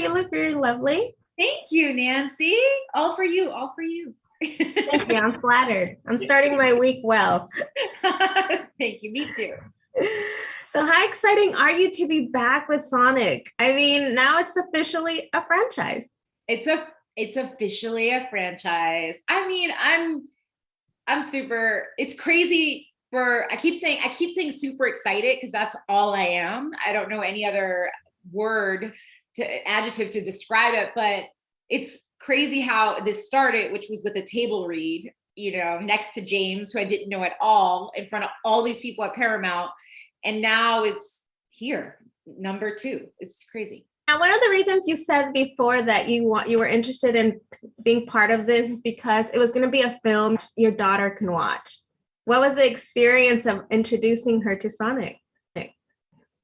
You look very lovely. Thank you, Nancy. All for you, all for you. Thank you. I'm flattered. I'm starting my week well. Thank you. Me too. So how exciting are you to be back with Sonic? I mean, now it's officially a franchise. It's officially a franchise. I mean, I'm super, it's crazy I keep saying super excited because that's all I am. I don't know any other adjective to describe it, but it's crazy how this started, which was with a table read, next to James, who I didn't know at all, in front of all these people at Paramount. And now it's here, number 2. It's crazy. Now, one of the reasons you said before that you were interested in being part of this is because it was going to be a film your daughter can watch. What was the experience of introducing her to Sonic?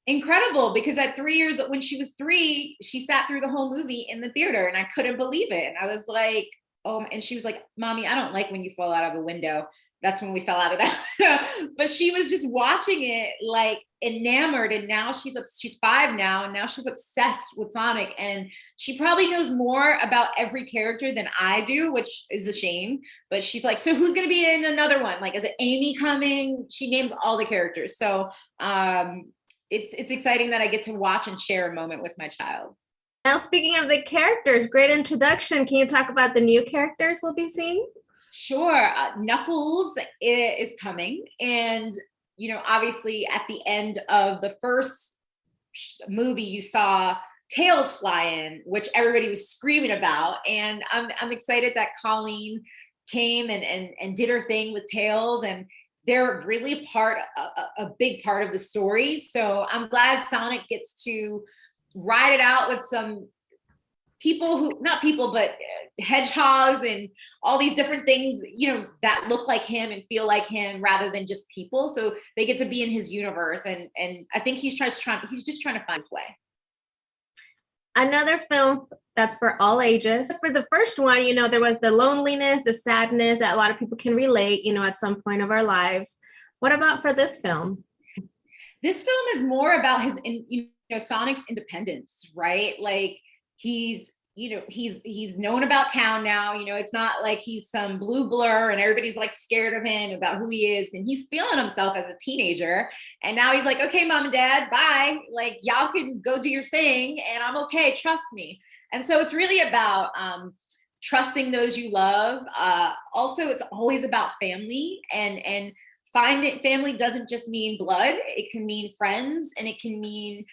Incredible, because at 3 years, when she was 3, she sat through the whole movie in the theater, and I couldn't believe it. And I was like, oh, and she was like, Mommy, I don't like when you fall out of a window. That's when we fell out of that. But she was just watching it like enamored. And now she's 5 now. And now she's obsessed with Sonic. And she probably knows more about every character than I do, which is a shame. But she's like, so who's going to be in another one? Like, is it Amy coming? She names all the characters. So it's exciting that I get to watch and share a moment with my child. Now, speaking of the characters, great introduction. Can you talk about the new characters we'll be seeing? Sure. Knuckles is coming. And, obviously at the end of the first movie, you saw Tails fly in, which everybody was screaming about. And I'm excited that Colleen came and did her thing with Tails. And they're really a big part of the story. So I'm glad Sonic gets to ride it out with some people but hedgehogs and all these different things, that look like him and feel like him rather than just people. So they get to be in his universe. And I think he's just trying to find his way. Another film that's for all ages. For the first one, there was the loneliness, the sadness that a lot of people can relate, at some point of our lives. What about for this film? This film is more about his, Sonic's independence, right? Like, he's known about town now. It's not like he's some blue blur and everybody's like scared of him about who he is. And he's feeling himself as a teenager. And now he's like, okay, Mom and Dad, bye. Like, y'all can go do your thing and I'm okay. Trust me. And so it's really about trusting those you love. Also, it's always about family and family doesn't just mean blood. It can mean friends, and it can mean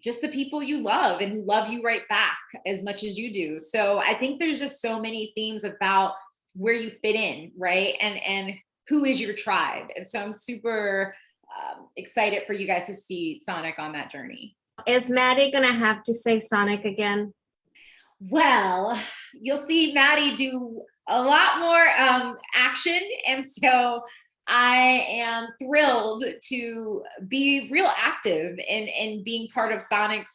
just the people you love and who love you right back as much as you do. So I think there's just so many themes about where you fit in, right? And who is your tribe. And so I'm super excited for you guys to see Sonic on that journey. Is Maddie going to have to say Sonic again? Well, you'll see Maddie do a lot more action. And so I am thrilled to be real active in being part of Sonic's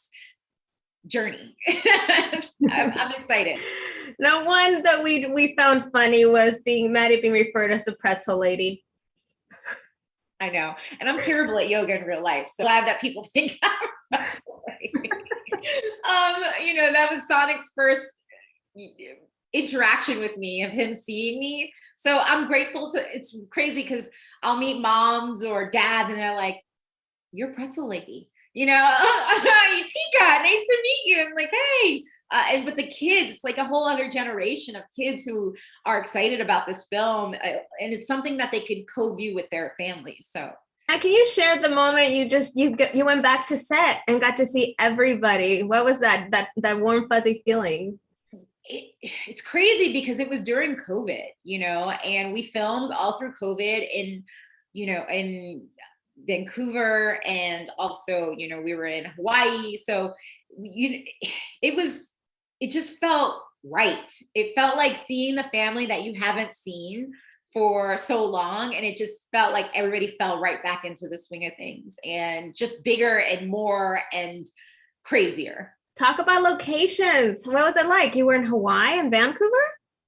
journey. I'm excited. Now, one that we found funny was Maddie being referred as the pretzel lady. I know. And I'm terrible at yoga in real life. So glad that people think I'm a pretzel lady. That was Sonic's first interaction with me, of him seeing me. So I'm grateful it's crazy because I'll meet moms or dads and they're like, you're pretzel lady, Tika, nice to meet you. I'm like, hey, but the kids, it's like a whole other generation of kids who are excited about this film. And it's something that they could co-view with their families. So now, can you share the moment you went back to set and got to see everybody? What was that warm, fuzzy feeling? It's crazy because it was during COVID, and we filmed all through COVID in Vancouver, and also, we were in Hawaii. So, it just felt right. It felt like seeing the family that you haven't seen for so long. And it just felt like everybody fell right back into the swing of things, and just bigger and more and crazier. Talk about locations. What was it like? You were in Hawaii and Vancouver?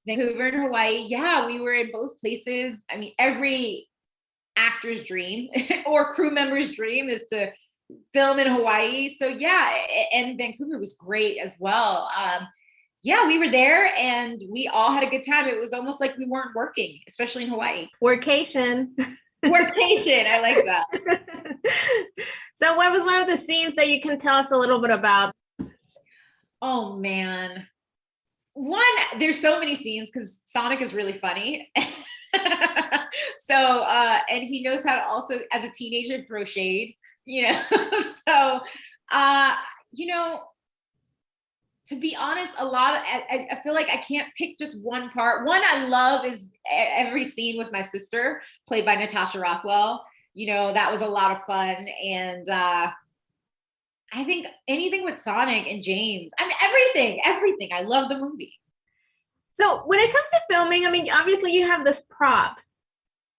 Vancouver and Hawaii. Yeah, we were in both places. I mean, every actor's dream or crew member's dream is to film in Hawaii. So yeah, and Vancouver was great as well. Yeah, we were there and we all had a good time. It was almost like we weren't working, especially in Hawaii. Workation. Workation, I like that. So what was one of the scenes that you can tell us a little bit about? Oh man. There's so many scenes because Sonic is really funny. So, and he knows how to also, as a teenager, throw shade, So, to be honest, I feel like I can't pick just one part. One I love is every scene with my sister, played by Natasha Rothwell. That was a lot of fun. And I think anything with Sonic and James, I mean, everything. I love the movie. So when it comes to filming, I mean, obviously you have this prop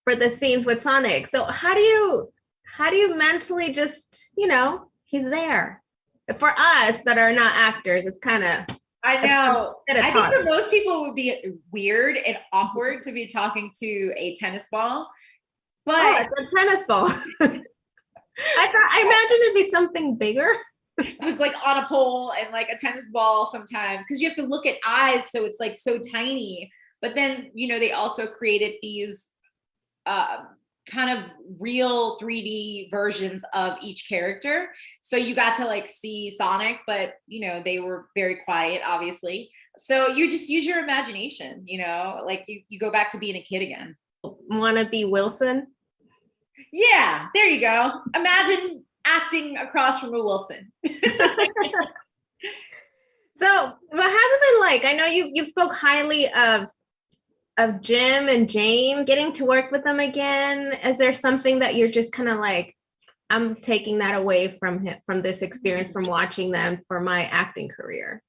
for the scenes with Sonic. So how do you mentally just, he's there? For us that are not actors, it's kind of, I know. I think for most people it would be weird and awkward to be talking to a tennis ball. But it's a tennis ball. I imagine it'd be something bigger. It was like on a pole and like a tennis ball sometimes, because you have to look at eyes, so it's like so tiny. But then, they also created these kind of real 3D versions of each character. So you got to like see Sonic, but they were very quiet, obviously. So you just use your imagination, like you go back to being a kid again. Want to be Wilson? Yeah, there you go. Imagine acting across from a Wilson. So what has it been like? I know you spoke highly of Jim and James, getting to work with them again. Is there something that you're just kind of like, I'm taking that away from this experience, from watching them for my acting career?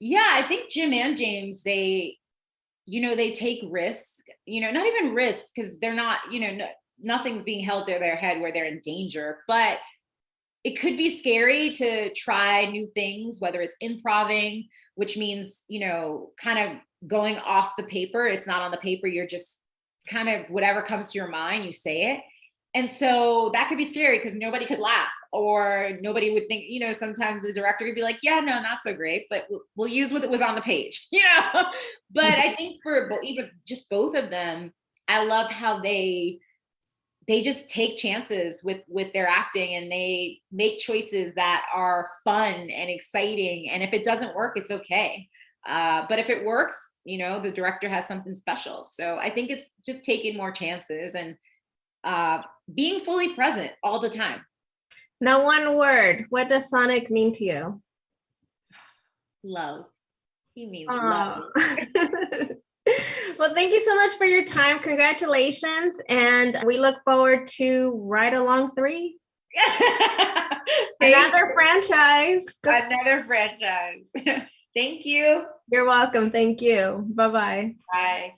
Yeah, I think Jim and James, they take risks, not even risks because they're not, nothing's being held to their head where they're in danger, but it could be scary to try new things, whether it's improving, which means, kind of going off the paper. It's not on the paper. You're just kind of whatever comes to your mind, you say it. And so that could be scary because nobody could laugh or nobody would think, sometimes the director could be like, yeah, no, not so great, but we'll use what was on the page, But I think for even just both of them, I love how they just take chances with their acting and they make choices that are fun and exciting. And if it doesn't work, it's okay. But if it works, the director has something special. So I think it's just taking more chances and being fully present all the time. Now, one word, what does Sonic mean to you? Love. He means love. Well, thank you so much for your time. Congratulations. And we look forward to Ride Along 3. Another franchise. Another franchise. Thank you. You're welcome. Thank you. Bye-bye. Bye.